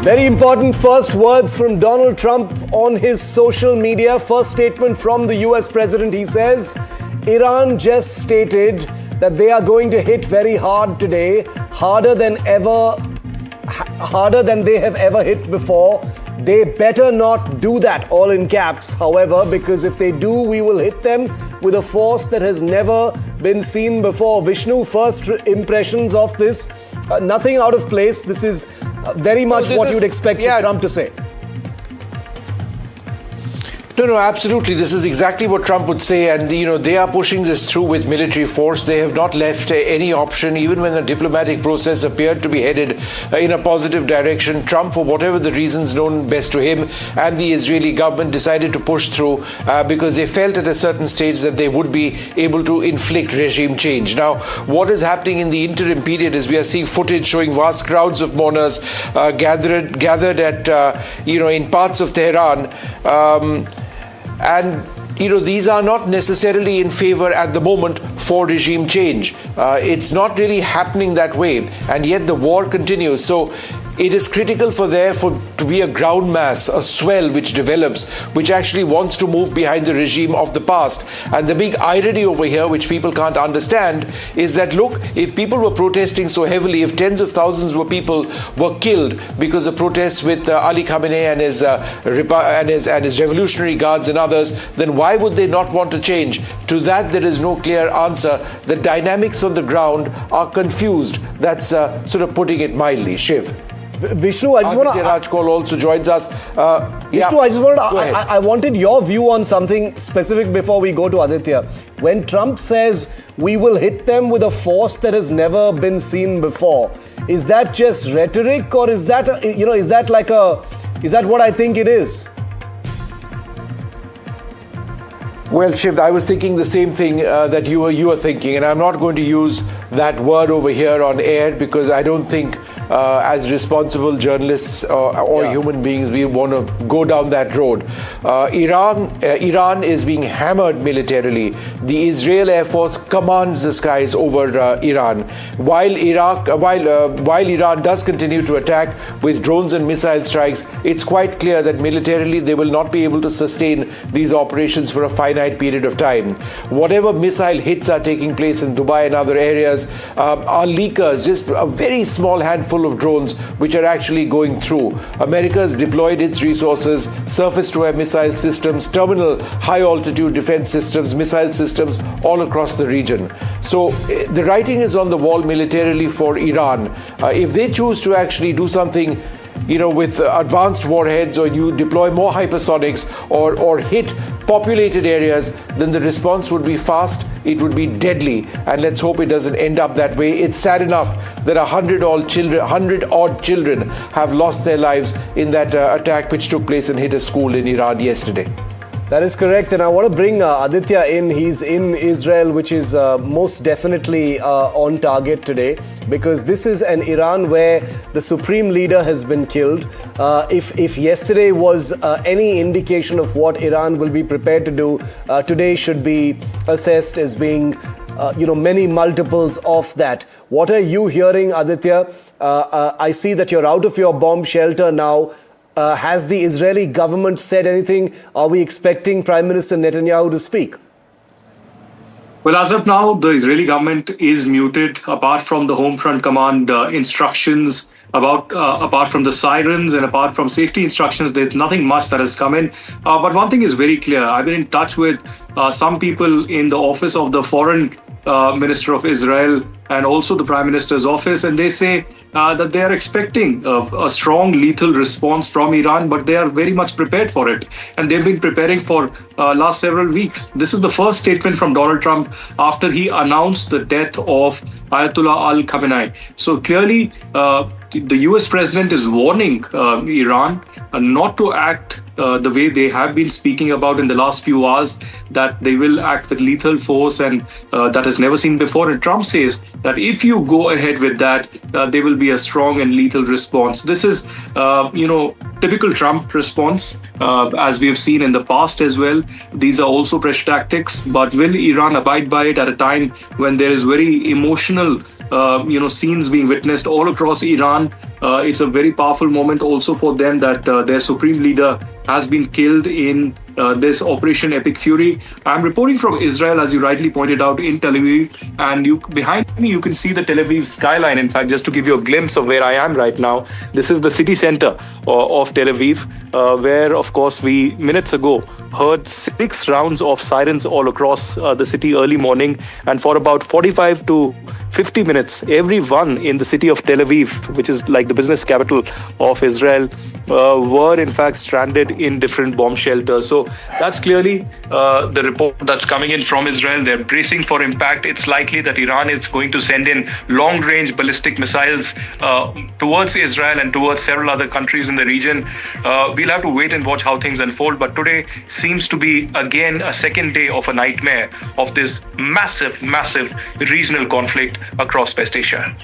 Very important first words from Donald Trump on his social media. First statement from the US president. He says, Iran just stated that they are going to hit very hard today, harder than they have ever hit before. They better not do that, all in caps, however, because if they do, we will hit them with a force that has never been seen before. Vishnu, first impressions of this, nothing out of place. This is very much what you'd expect Trump to say. No, absolutely. This is exactly what Trump would say. And, they are pushing this through with military force. They have not left any option, even when the diplomatic process appeared to be headed in a positive direction. Trump, for whatever the reasons known best to him, and the Israeli government decided to push through because they felt at a certain stage that they would be able to inflict regime change. Now, what is happening in the interim period is we are seeing footage showing vast crowds of mourners gathered at, in parts of Tehran. And these are not necessarily in favor at the moment for regime change. It's not really happening that way, and yet the war continues. So it is critical for there to be a ground mass, a swell which develops, which actually wants to move behind the regime of the past. And the big irony over here, which people can't understand, is that, look, if people were protesting so heavily, if tens of thousands of people were killed because of protests with Ali Khamenei and his revolutionary guards and others, then why would they not want to change? To that, there is no clear answer. The dynamics on the ground are confused. That's sort of putting it mildly. Shiv. Vishnu, I just want to. Rajkol also joins us. Vishnu, I just wanted I wanted your view on something specific before we go to Aditya. When Trump says we will hit them with a force that has never been seen before, is that just rhetoric, or is that is that what I think it is? Well, Shiv, I was thinking the same thing that you were thinking, and I'm not going to use that word over here on air because I don't think as responsible journalists or human beings we want to go down that road. Iran is being hammered militarily. The Israel Air Force commands the skies over Iran. While Iran does continue to attack with drones and missile strikes, it's quite clear that militarily they will not be able to sustain these operations for a finite period of time. Whatever missile hits are taking place in Dubai and other areas are leakers, just a very small handful of drones which are actually going through. America has deployed its resources, surface-to-air missile systems, terminal high-altitude defense systems, missile systems all across the region. So the writing is on the wall militarily for Iran. If they choose to actually do something with advanced warheads, or you deploy more hypersonics or hit populated areas, then the response would be fast, it would be deadly, and let's hope it doesn't end up that way. It's sad enough that 100 odd children have lost their lives in that attack which took place and hit a school in Iran yesterday. That is correct, and I want to bring Aditya in. He's in Israel, which is most definitely on target today, because this is an Iran where the Supreme Leader has been killed. If yesterday was any indication of what Iran will be prepared to do, today should be assessed as being many multiples of that. What are you hearing, Aditya? I see that you're out of your bomb shelter now. Has the Israeli government said anything? Are we expecting Prime Minister Netanyahu to speak? Well, as of now, the Israeli government is muted, apart from the Home Front Command instructions, apart from the sirens and apart from safety instructions. There's nothing much that has come in. But one thing is very clear. I've been in touch with some people in the office of the Foreign Minister of Israel and also the Prime Minister's office, and they say that they are expecting a strong lethal response from Iran, but they are very much prepared for it. And they've been preparing for last several weeks. This is the first statement from Donald Trump after he announced the death of Ayatollah Khamenei. So clearly, the US president is warning Iran not to act the way they have been speaking about in the last few hours, that they will act with lethal force, and that is never seen before. And Trump says that if you go ahead with that, there will be a strong and lethal response. This is, typical Trump response, as we have seen in the past as well. These are also pressure tactics, but will Iran abide by it at a time when there is very emotional scenes being witnessed all across Iran. It's a very powerful moment also for them that their supreme leader has been killed in this Operation Epic Fury. I'm reporting from Israel, as you rightly pointed out, in Tel Aviv. And behind me, you can see the Tel Aviv skyline. In fact, just to give you a glimpse of where I am right now, this is the city center of Tel Aviv, where, of course, we minutes ago heard 6 rounds of sirens all across the city early morning. And for about 45 to 50 minutes, everyone in the city of Tel Aviv, which is like the business capital of Israel, were in fact stranded in different bomb shelters. So that's clearly the report that's coming in from Israel. They're bracing for impact. It's likely that Iran is going to send in long-range ballistic missiles towards Israel and towards several other countries in the region. We'll have to wait and watch how things unfold. But today seems to be, again, a second day of a nightmare of this massive regional conflict across West Asia.